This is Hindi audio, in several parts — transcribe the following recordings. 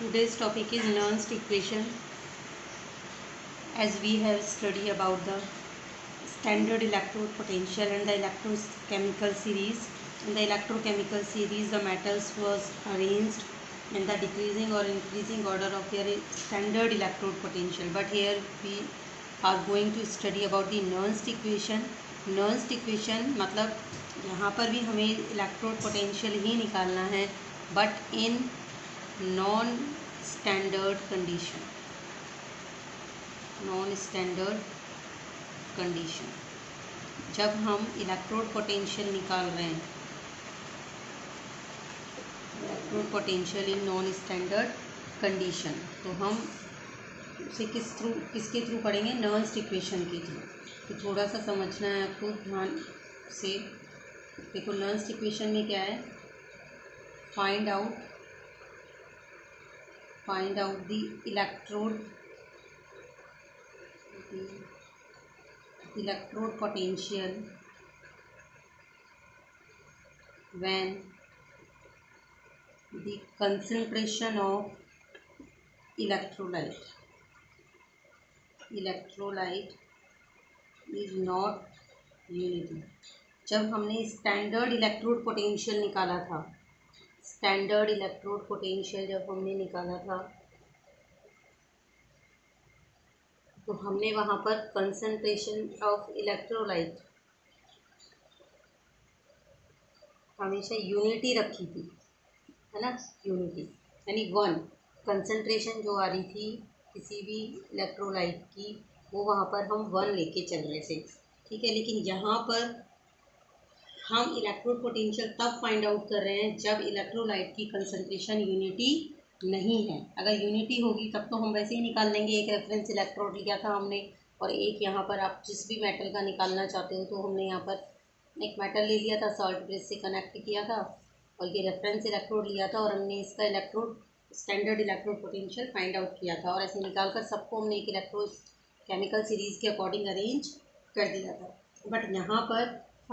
Today's topic is Nernst equation. As we have studied about the standard electrode potential and the electrochemical series. In the electrochemical series, the metals was arranged in the decreasing or increasing order of their standard electrode potential. But here we are going to study about the Nernst equation. Nernst equation मतलब यहाँ पर भी हमें इलेक्ट्रोड पोटेंशियल ही निकालना है, but in non standard condition. Non standard condition जब हम इलेक्ट्रोड पोटेंशियल निकाल रहे हैं, electrode potential in non standard condition, तो हम उसे किसके थ्रू पढ़ेंगे? नर्न्स्ट इक्वेशन के थ्रू. तो थोड़ा सा समझना है आपको ध्यान से. देखो नर्न्स्ट इक्वेशन में क्या है? Find out the electrode potential when the concentration of electrolyte is not unity. जब हमने स्टैंडर्ड इलेक्ट्रोड पोटेंशियल निकाला था, स्टैंडर्ड इलेक्ट्रोड पोटेंशियल जब हमने निकाला था, तो हमने वहाँ पर कंसंट्रेशन ऑफ इलेक्ट्रोलाइट हमेशा यूनिटी रखी थी, है ना. यूनिटी यानी वन. कंसंट्रेशन जो आ रही थी किसी भी इलेक्ट्रोलाइट की, वो वहाँ पर हम वन लेके चल रहे थे, ठीक है. लेकिन यहाँ पर हम इलेक्ट्रोड पोटेंशियल तब फाइंड आउट कर रहे हैं जब इलेक्ट्रोलाइट की कंसंट्रेशन यूनिटी नहीं है. अगर यूनिटी होगी तब तो हम वैसे ही निकाल लेंगे. एक रेफरेंस इलेक्ट्रोड लिया था हमने, और एक यहाँ पर आप जिस भी मेटल का निकालना चाहते हो, तो हमने यहाँ पर एक मेटल ले लिया था, सॉल्ट ब्रिज से कनेक्ट किया था, और ये रेफरेंस इलेक्ट्रोड लिया था, और हमने इसका electrode standard electrode potential find out किया था, और ऐसे निकालकर सबको हमने एक इलेक्ट्रो केमिकल सीरीज़ के अकॉर्डिंग अरेंज कर दिया था. बट यहाँ पर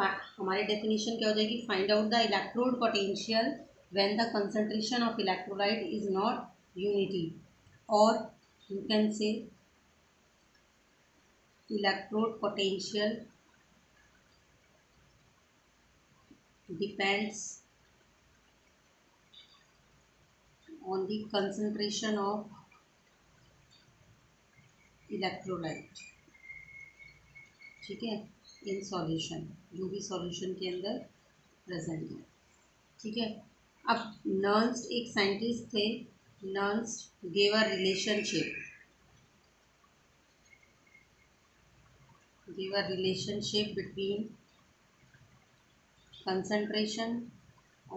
हमारी डेफिनेशन क्या हो जाएगी? Find out the electrode potential when the concentration of electrolyte is not unity, और you can say electrode potential depends on the concentration of electrolyte, ठीक है, इन सॉल्यूशन, जो भी सॉल्यूशन के अंदर प्रेजेंट है, ठीक है. अब नर्न्स्ट एक साइंटिस्ट थे. Nernst gave a relationship between concentration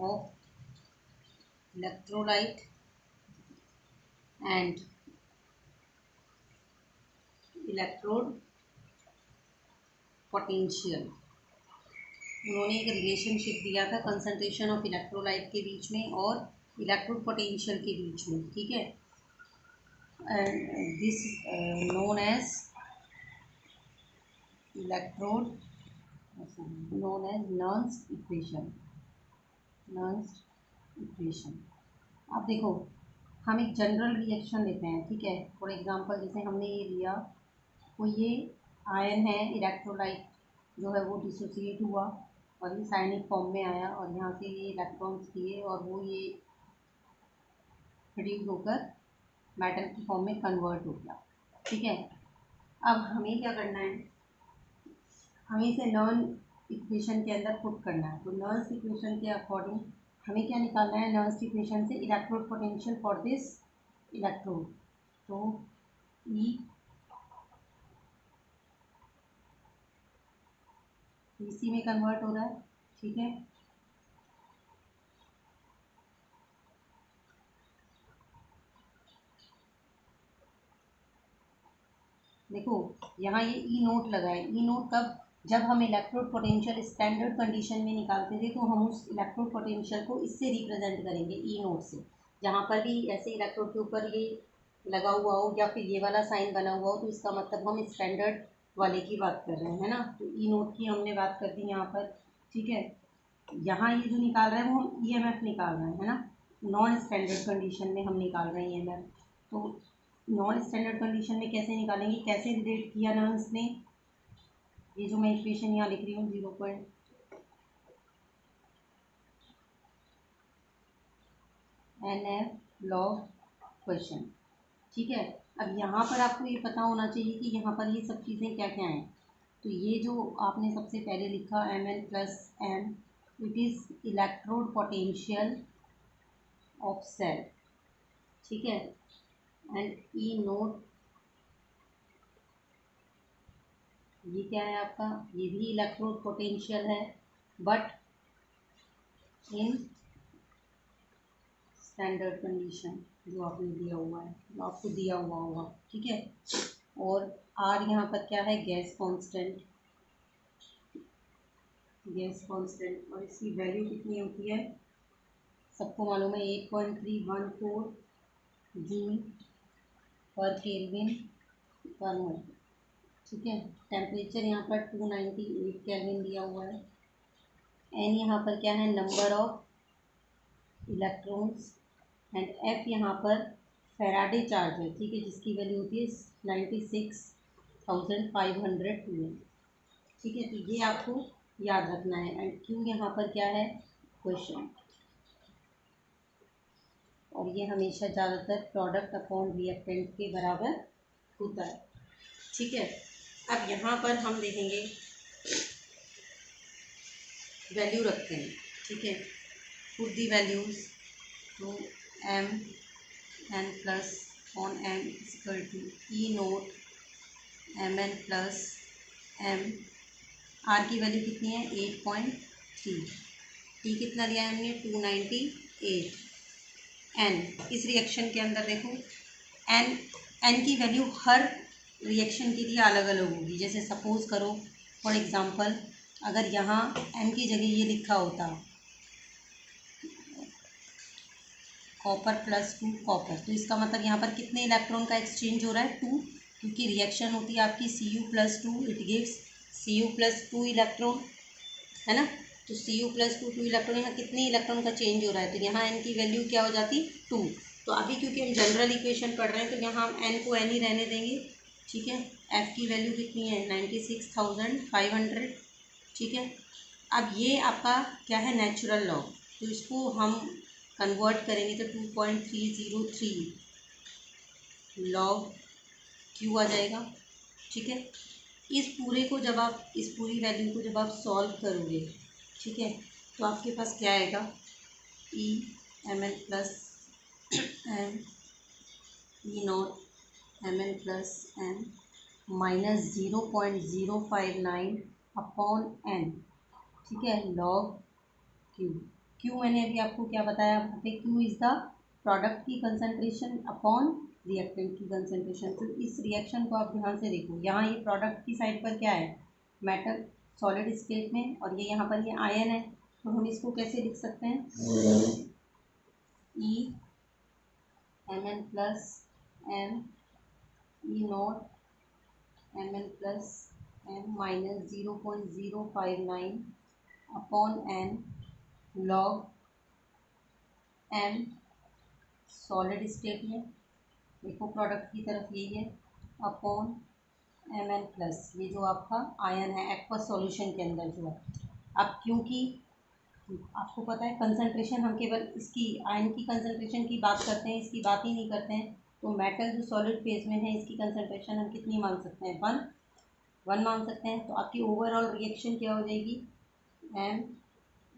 of electrolyte and electrode potential. उन्होंने एक रिलेशनशिप दिया था कंसंट्रेशन ऑफ इलेक्ट्रोलाइट के बीच में और इलेक्ट्रोड पोटेंशियल के बीच में, ठीक है. This known as Nernst equation. अब देखो, हम एक जनरल रिएक्शन लेते हैं, ठीक है. फॉर एग्जांपल जैसे हमने ये लिया, तो ये आयन है, इलेक्ट्रोलाइट जो है वो डिसोसिएट हुआ और ये साइनिक फॉर्म में आया, और यहाँ से ये इलेक्ट्रॉन्स दिए और वो ये प्रोड्यूस होकर मेटल की फॉर्म में कन्वर्ट हो गया, ठीक है. अब हमें क्या करना है? हमें इसे नर्न्स्ट इक्वेशन के अंदर पुट करना है. तो नर्न्स्ट इक्वेशन के अकॉर्डिंग हमें क्या निकालना है? नर्न्स्ट इक्वेशन से electrode potential for this electrode. तो ई सी में कन्वर्ट हो रहा है, ठीक है. देखो यहाँ ये ई नोट लगा है. ई नोट कब? जब हम इलेक्ट्रोड पोटेंशियल स्टैंडर्ड कंडीशन में निकालते थे, तो हम उस इलेक्ट्रोड पोटेंशियल को इससे रिप्रेजेंट करेंगे, ई नोट से. जहाँ पर भी ऐसे इलेक्ट्रोड के ऊपर ये लगा हुआ हो या फिर ये वाला साइन बना हुआ हो, तो इसका मतलब हम स्टैंडर्ड वाले की बात कर रहे हैं, है ना. तो ई नोट की हमने बात कर दी यहाँ पर, ठीक है. यहाँ ये जो निकाल रहे हैं वो हम ईएमएफ निकाल रहे हैं, है ना. नॉन स्टैंडर्ड कंडीशन में हम निकाल रहे हैं मैम। तो नॉन स्टैंडर्ड कंडीशन में कैसे निकालेंगे, कैसे रिलेट किया नर्म्स ने, ये जो मैं इक्वेशन यहाँ लिख रही हूँ 0.nf log क्वेश्चन, ठीक है। अब यहाँ पर आपको ये पता होना चाहिए कि यहाँ पर ये सब चीज़ें क्या क्या हैं। तो ये जो आपने सबसे पहले लिखा Mn plus m, it is electrode potential of cell, ठीक है। एंड ई नोट, ये क्या है आपका, ये भी इलेक्ट्रोड पोटेंशियल है, बट इन स्टैंडर्ड कंडीशन जो आपने दिया हुआ है, जो आपको दिया हुआ होगा, ठीक है। और आर यहाँ पर क्या है, गैस कांस्टेंट, गैस कांस्टेंट, और इसकी वैल्यू कितनी होती है, सबको मालूम है 8.314 जूल पर केल्विन पर मोल, ठीक है। टेम्परेचर यहाँ पर 298 केल्विन दिया हुआ है। एन यहाँ पर क्या है, number of electrons, and F यहाँ पर फैराडे चार्ज है, ठीक है, जिसकी वैल्यू होती है 96,502, ठीक है। तो ये आपको याद रखना है। एंड क्यू यहाँ पर क्या है, क्वेश्चन, और ये हमेशा ज़्यादातर प्रोडक्ट अपॉन रिएक्टेंट के बराबर होता है, ठीक है। अब यहाँ पर हम देखेंगे, वैल्यू रखते हैं, ठीक है। पुट दी वैल्यूज, तो M N plus on M equal to E naught M N plus M, R की वैल्यू कितनी है 8.3, टी कितना लिया है हमने 298, एन इस रिएक्शन के अंदर देखो एन, एन की वैल्यू हर रिएक्शन के लिए अलग अलग होगी। जैसे सपोज करो फॉर एग्जांपल, अगर यहाँ एन की जगह ये लिखा होता कॉपर प्लस 2 कॉपर, तो इसका मतलब यहाँ पर कितने इलेक्ट्रॉन का एक्सचेंज हो रहा है 2, क्योंकि रिएक्शन होती है आपकी Cu+2, it gives Cu+2 electron, है ना। तो Cu+2 2 इलेक्ट्रॉन, यहाँ कितने इलेक्ट्रॉन का चेंज हो रहा है, तो यहाँ n की वैल्यू क्या हो जाती 2। तो अभी क्योंकि हम जनरल इक्वेशन पढ़ रहे हैं, तो यहाँ हम n को n ही रहने देंगे, ठीक है। f की वैल्यू कितनी है 96,500, ठीक है। अब ये आपका क्या है, नेचुरल लॉग, तो इसको हम कन्वर्ट करेंगे तो 2.303 लॉग क्यू आ जाएगा, ठीक है। इस पूरे को जब आप, इस पूरी वैल्यू को जब आप सॉल्व करोगे, ठीक है, तो आपके पास क्या आएगा, E M N plus M E naught M N plus M minus 0.059 upon N, ठीक है, लॉग क्यू। क्यू मैंने अभी आपको क्या बताया, वहाँ पे क्यू इज़ द प्रोडक्ट की कंसंट्रेशन अपॉन रिएक्टेंट की कंसंट्रेशन। तो इस रिएक्शन को आप ध्यान से देखो, यहाँ ये प्रोडक्ट की साइड पर क्या है, मेटल सॉलिड स्टेट में, और ये यहाँ पर ये आयन है, तो हम इसको कैसे लिख सकते हैं, E M N plus M E naught M N plus M minus 0.059 upon N log M solid state में, देखो प्रोडक्ट की तरफ यही है, अपॉन एम एन प्लस ये जो आपका आयन है एक्वस सॉल्यूशन के अंदर जो है। अब क्योंकि आपको पता है कंसंट्रेशन, हम केवल इसकी आयन की कंसंट्रेशन की बात करते हैं, इसकी बात ही नहीं करते हैं, तो मेटल जो सॉलिड फेज में है इसकी कंसंट्रेशन हम कितनी मान सकते हैं, 1 मान सकते हैं। तो आपकी ओवरऑल रिएक्शन क्या हो जाएगी, M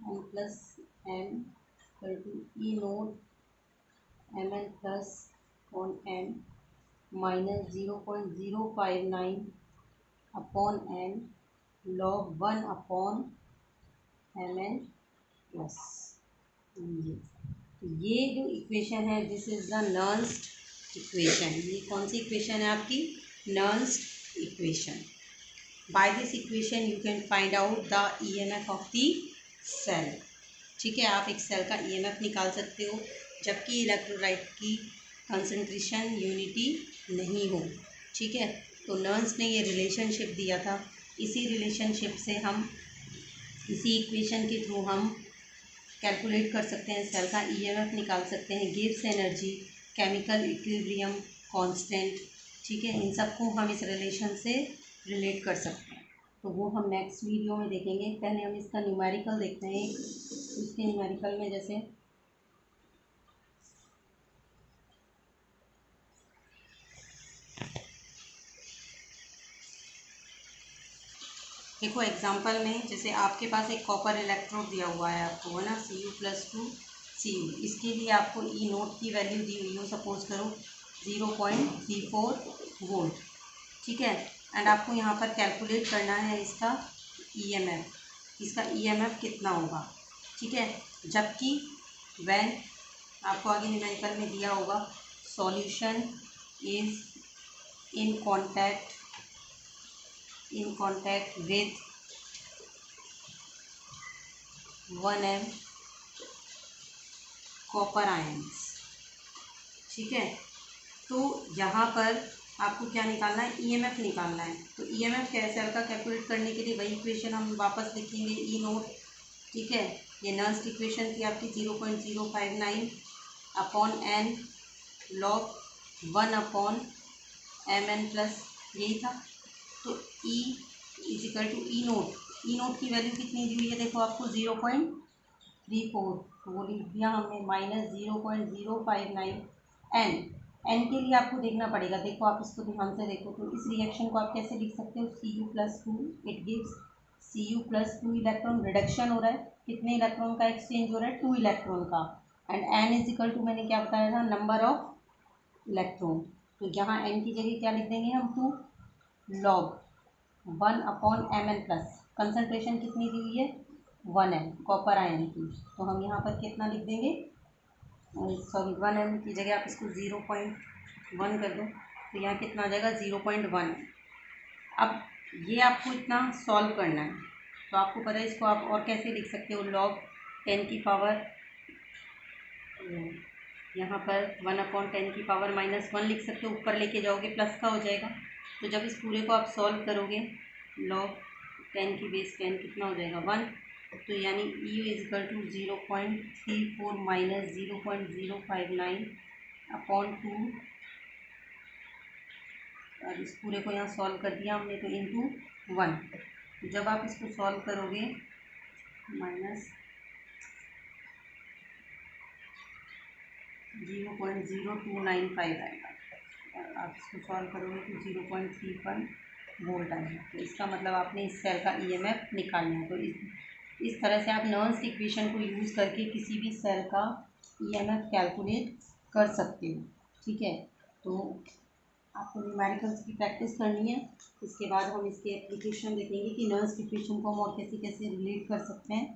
N plus M equal to E naught M N plus on M minus 0.059 upon N log 1 upon M N plus. ये जो इक्वेशन है this is the Nernst equation. ये कौन सी इक्वेशन है आपकी, Nernst equation. By this equation you can find out the EMF of the cell, ठीक है। आप एक सेल का ईएमएफ निकाल सकते हो जबकि इलेक्ट्रोलाइट की कंसंट्रेशन यूनिटी नहीं हो, ठीक है। तो नर्न्स ने ये रिलेशनशिप दिया था, इसी रिलेशनशिप से हम, इसी इक्वेशन के थ्रू हम कैलकुलेट कर सकते हैं, सेल का ईएमएफ निकाल सकते हैं, gives energy, chemical equilibrium constant, ठीक है, इन सबको हम इस रिलेशन से रिलेट कर सकते हैं। तो वो हम नेक्स्ट वीडियो में देखेंगे। पहले हम इसका न्यूमेरिकल देखते हैं। इसके न्यूमेरिकल में जैसे देखो एग्जांपल में, जैसे आपके पास एक कॉपर इलेक्ट्रोड दिया हुआ है आपको, है ना, Cu+2Cu। इसके लिए आपको ई नोट की वैल्यू दी हुई हो, सपोज करो 0.34 वोल्ट, ठीक है। एंड आपको यहाँ पर कैलकुलेट करना है इसका ईएमएफ, इसका ईएमएफ कितना होगा, ठीक है। जबकि व्हेन आपको आगे न्यूमेरिकल में दिया होगा solution is in contact with 1 m copper ions, ठीक है। तो यहाँ पर आपको क्या निकालना है, ईएमएफ निकालना है। तो ईएमएफ क्या है, सेल का कैलकुलेट करने के लिए वही इक्वेशन हम वापस लिखेंगे, ई नोट, ठीक है। ये नर्स्ट इक्वेशन थी आपकी 0.059 upon N log 1/mn plus, यही था। तो E is equal to E note की वैल्यू कितनी दी हुई है, देखो आपको 0.34, तो वो लिख दिया हमने -0.059 एन के लिए आपको देखना पड़ेगा। देखो आप इसको ध्यान से देखो, तो इस रिएक्शन को आप कैसे लिख सकते हो, Cu+2, it gives Cu+2 electron reduction हो रहा है, कितने इलेक्ट्रॉन का एक्सचेंज हो रहा है, 2 इलेक्ट्रॉन का। एंड एन इजिकल टू मैंने क्या बताया था, नंबर ऑफ इलेक्ट्रॉन। तो यहाँ एन की जगह क्या लिख देंगे हम, 2 log 1/mn प्लस, कंसनट्रेशन कितनी दी हुई है 1 m कॉपर आयन की, तो हम यहाँ पर कितना लिख देंगे, सॉरी 1 m की जगह आप इसको 0.1 कर दो, तो यहाँ कितना आ जाएगा 0.1। अब ये आपको इतना सॉल्व करना है, तो आपको पता है इसको आप और कैसे लिख सकते हो, log 10 की पावर, यहाँ पर 1/10 की पावर -1 लिख सकते हो, ऊपर लेके जाओगे प्लस का हो जाएगा। तो जब इस पूरे को आप सॉल्व करोगे, log 10 की बेस 10 कितना हो जाएगा 1, तो यानी E equal to 0.34 minus 0.059 upon 2, और इस पूरे को यहाँ सॉल्व कर दिया हमने, तो इंटू 1। जब आप इसको सॉल्व करोगे माइनस 0.0295 आएगा, और आप इसको सॉल्व करोगे तो 0.31 वोल्ट आएगा। तो इसका मतलब आपने इस सेल का ईएमएफ निकालना है। तो इस तरह से आप नर्स्ट इक्वेशन को यूज़ करके किसी भी सेल का ईएमएफ कैलकुलेट कर सकते हो, ठीक है। तो आपको न्यूमेरिकल्स की प्रैक्टिस करनी है, इसके बाद हम इसके एप्लीकेशन देखेंगे कि नर्स्ट इक्वेशन को हम और कैसे कैसे रिलेट कर सकते हैं।